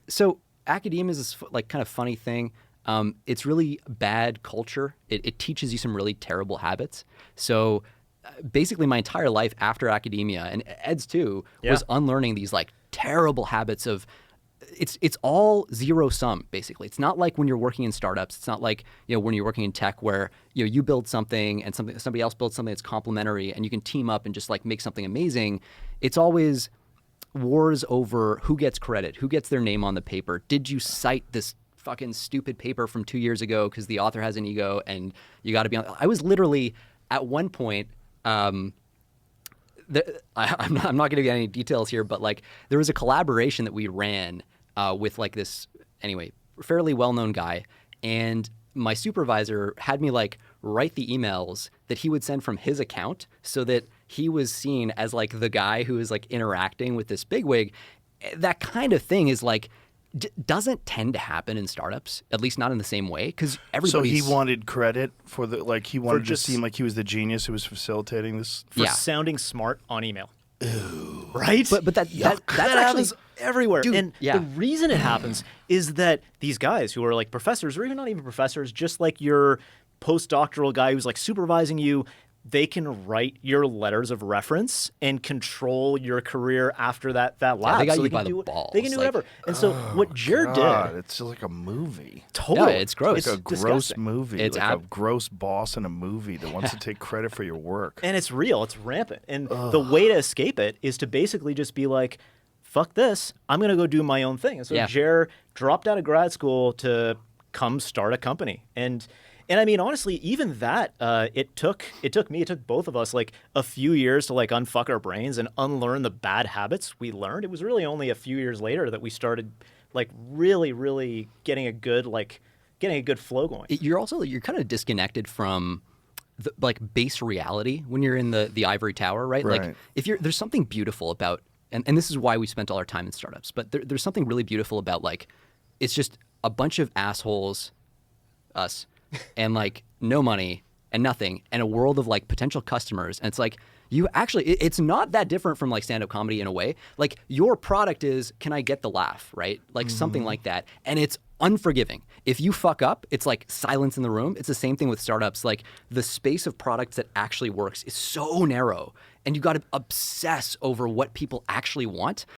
So academia is this like kind of funny thing. It's really bad culture. It teaches you some really terrible habits. So basically my entire life after academia, and Ed's too, was unlearning these like terrible habits of it's all zero sum basically. It's not like when you're working in startups. It's not like when you're working in tech where you build something and somebody else builds something that's complementary and you can team up and just like make something amazing. It's always wars over who gets credit, who gets their name on the paper. Did you cite this fucking stupid paper from 2 years ago because the author has an ego and you got to be on. I was literally at one point. I'm not going to get any details here, but like there was a collaboration that we ran with like this anyway fairly well-known guy, and my supervisor had me like write the emails that he would send from his account so that he was seen as like the guy who is like interacting with this bigwig. That kind of thing is like doesn't tend to happen in startups, at least not in the same way, because everybody. So he wanted credit for the he wanted to seem like he was the genius who was facilitating this. For sounding smart on email. Ew. Right? But that's actually happens everywhere. Dude, and the reason it happens is that these guys who are like professors, or even not even professors, just like your postdoctoral guy who's like supervising you, they can write your letters of reference and control your career after that lab. Yeah, they got so you by the balls. They can do whatever. And so what Jared did... It's just like a movie. Totally. Yeah, it's gross. It's like a gross movie. It's like a gross boss in a movie that wants to take credit for your work. And it's real. It's rampant. And the way to escape it is to basically just be like, fuck this. I'm going to go do my own thing. And so Jared dropped out of grad school to come start a company. And I mean, honestly, even that, it took both of us like a few years to like unfuck our brains and unlearn the bad habits we learned. It was really only a few years later that we started like really, really getting a good flow going. You're kind of disconnected from the, like base reality when you're in the ivory tower, right? Like there's something beautiful about, and this is why we spent all our time in startups, but there's something really beautiful about like, it's just a bunch of assholes, us, and like no money and nothing and a world of like potential customers. And it's like it's not that different from like stand-up comedy in a way. Like your product is, can I get the laugh, right? Like something like that. And it's unforgiving. If you fuck up, it's like silence in the room. It's the same thing with startups. Like the space of products that actually works is so narrow and you got to obsess over what people actually want.